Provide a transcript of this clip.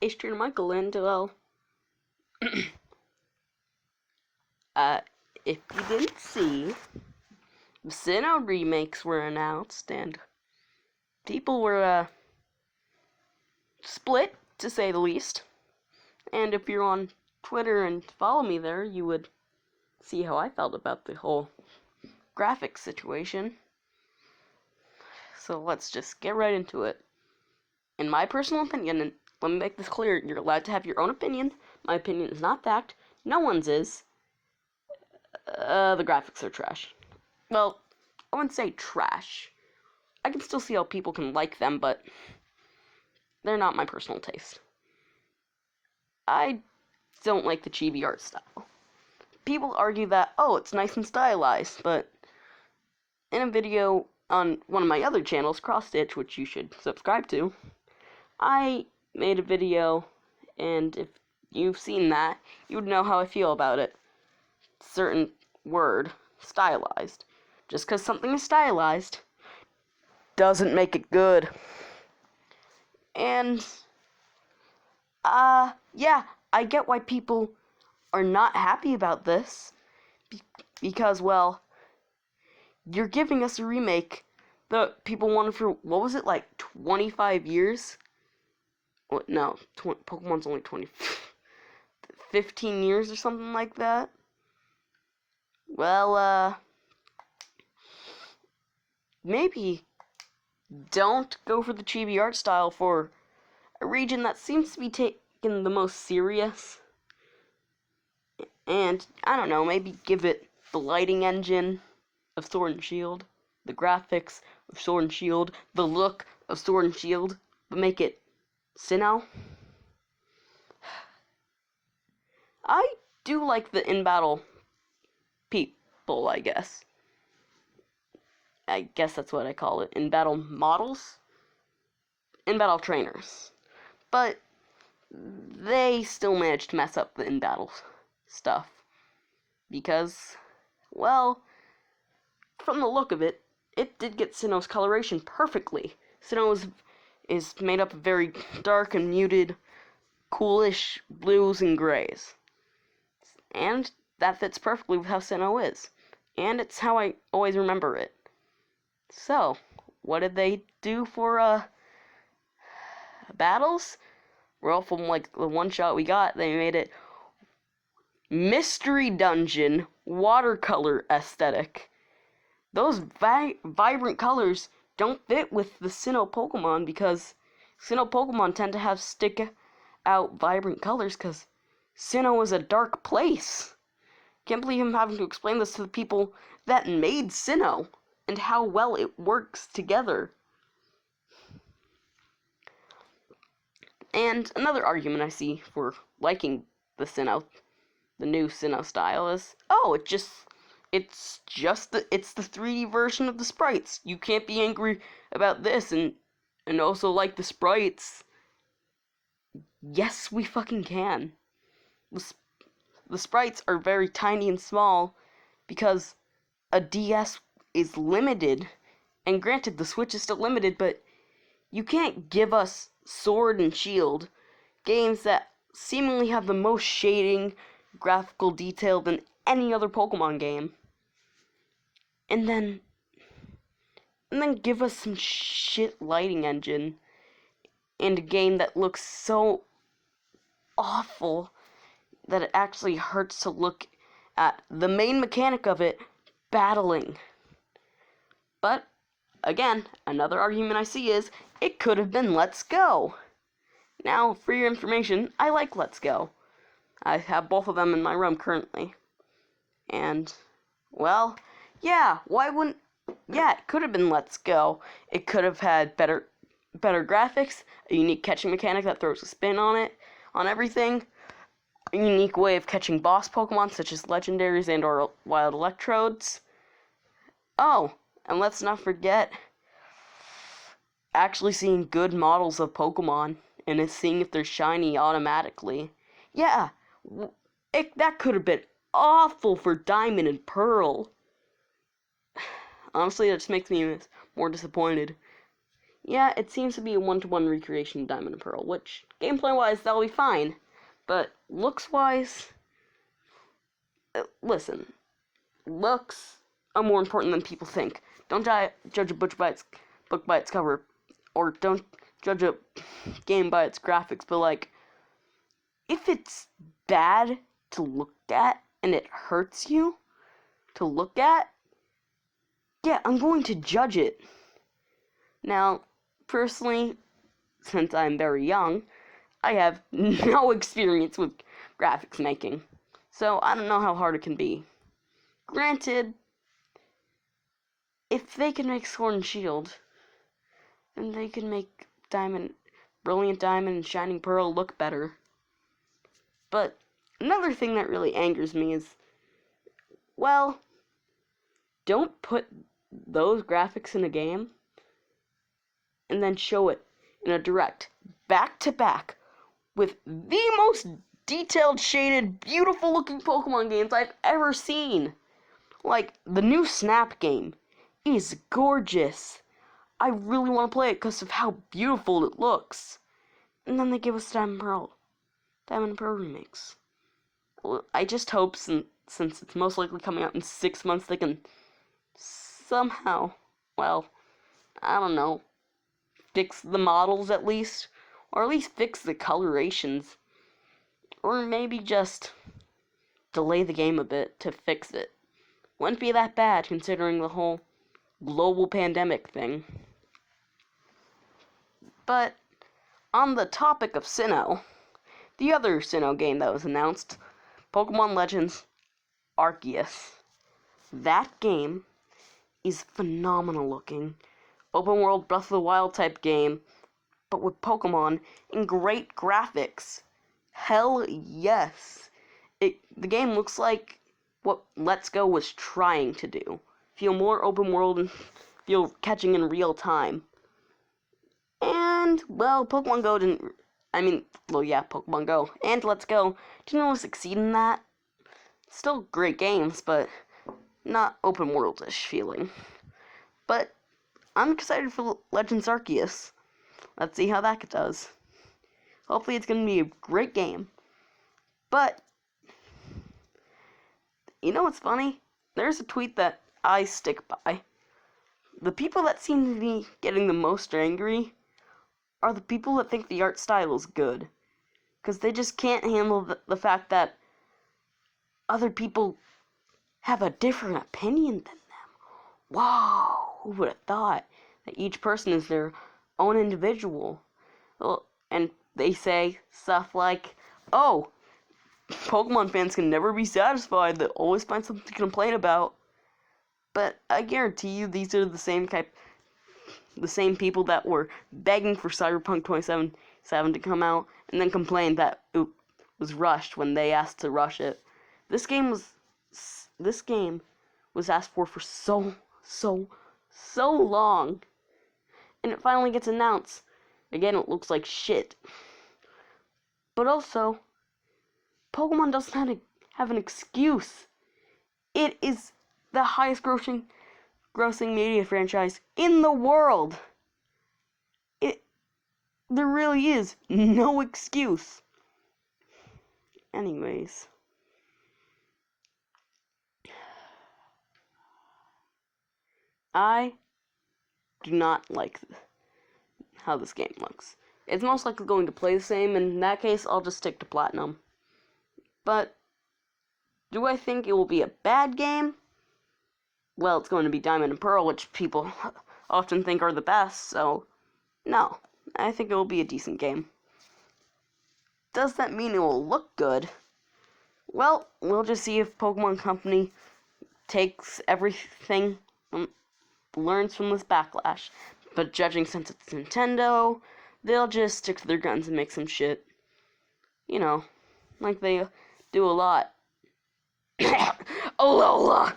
H. Michael, and if you didn't see, the Sinnoh remakes were announced, and people were split, to say the least. And if you're on Twitter and follow me there, you would see how I felt about the whole graphics situation. So let's just get right into it. In my personal opinion, and let me make this clear, you're allowed to have your own opinion. My opinion is not fact. No one's is. The graphics are trash. Well, I wouldn't say trash. I can still see how people can like them, but they're not my personal taste. I don't like the chibi art style. People argue that, oh, it's nice and stylized, but in a video on one of my other channels, Cross Stitch, which you should subscribe to, I made a video, and if you've seen that, you would know how I feel about it. Certain word, stylized. Just because something is stylized doesn't make it good. And, yeah, I get why people are not happy about this, because, well, you're giving us a remake that people wanted for, what was it, like 25 years? What, no, Pokemon's only 15 years or something like that. Well, maybe don't go for the chibi art style for a region that seems to be taken the most serious. And, I don't know, maybe give it the lighting engine of Sword and Shield, the graphics of Sword and Shield, the look of Sword and Shield, but make it Sinnoh. I do like the in-battle people, I guess. I guess that's what I call it. In-battle models? In-battle trainers. But they still managed to mess up the in-battle stuff. Because, well, from the look of it, it did get Sinnoh's coloration perfectly. Sinnoh is made up of very dark and muted, coolish blues and grays. And that fits perfectly with how Sinnoh is. And it's how I always remember it. So, what did they do for, battles? Well, from, like, the one shot we got, they made it Mystery Dungeon watercolor aesthetic. Those vibrant colors don't fit with the Sinnoh Pokemon, because Sinnoh Pokemon tend to have stick-out vibrant colors, because Sinnoh is a dark place. Can't believe I'm having to explain this to the people that made Sinnoh, and how well it works together. And another argument I see for liking the new Sinnoh style is, oh, it's the 3D version of the sprites. You can't be angry about this and also like the sprites. Yes, we fucking can. The sprites are very tiny and small because a DS is limited, and granted the Switch is still limited, but you can't give us Sword and Shield, games that seemingly have the most shading, graphical detail than any other Pokemon game, and then give us some shit lighting engine and a game that looks so awful that it actually hurts to look at the main mechanic of it, battling. But, again, another argument I see is, it could have been Let's Go. Now, for your information, I like Let's Go. I have both of them in my room currently. And, well, yeah, it could have been Let's Go. It could have had better graphics, a unique catching mechanic that throws a spin on everything, a unique way of catching boss Pokemon such as legendaries and or wild electrodes. Oh, and let's not forget actually seeing good models of Pokemon and seeing if they're shiny automatically. Yeah, that could have been awful for Diamond and Pearl. Honestly, that just makes me more disappointed. Yeah, it seems to be a one-to-one recreation of Diamond and Pearl, which, gameplay-wise, that'll be fine. But looks-wise, listen, looks are more important than people think. Don't judge a book by its cover, or don't judge a game by its graphics, but like, if it's bad to look at and it hurts you to look at, yeah, I'm going to judge it. Now, personally, since I'm very young, I have no experience with graphics making, so I don't know how hard it can be. Granted, if they can make Sword and Shield, then they can make Brilliant Diamond and Shining Pearl look better. But another thing that really angers me is, well, don't put those graphics in a game and then show it in a direct, back-to-back, with the most detailed, shaded, beautiful-looking Pokemon games I've ever seen. Like, the new Snap game is gorgeous. I really want to play it because of how beautiful it looks. And then they give us Diamond and Pearl remakes. I just hope, since it's most likely coming out in 6 months, they can somehow, well, I don't know, fix the models at least, or at least fix the colorations, or maybe just delay the game a bit to fix it. Wouldn't be that bad considering the whole global pandemic thing. But on the topic of Sinnoh, the other Sinnoh game that was announced, Pokemon Legends Arceus. That game is phenomenal looking. Open world Breath of the Wild type game, but with Pokemon and great graphics. Hell yes. The game looks like what Let's Go was trying to do. Feel more open world and feel catching in real time. And, well, Pokemon Go Pokemon Go and Let's Go didn't really succeed in that. Still great games, but not open world-ish feeling. But I'm excited for Legends Arceus. Let's see how that does. Hopefully it's going to be a great game. But, you know what's funny? There's a tweet that I stick by. The people that seem to be getting the most angry are the people that think the art style is good. Because they just can't handle the fact that other people have a different opinion than them. Wow, who would have thought that each person is their own individual? Well, and they say stuff like, oh, Pokemon fans can never be satisfied, they always find something to complain about. But I guarantee you these are the same people that were begging for Cyberpunk 2077 to come out and then complained that it was rushed when they asked to rush it. This game was asked for so long, and it finally gets announced. Again, it looks like shit. But also, Pokemon doesn't have an excuse. It is the highest grossing media franchise in the world. There really is no excuse. Anyways, I do not like how this game looks. It's most likely going to play the same, and in that case, I'll just stick to Platinum. But, do I think it will be a bad game? Well, it's going to be Diamond and Pearl, which people often think are the best, so no. I think it will be a decent game. Does that mean it will look good? Well, we'll just see if Pokemon Company takes everything, learns from this backlash. But judging since it's Nintendo, they'll just stick to their guns and make some shit. You know, like they do a lot. Alola!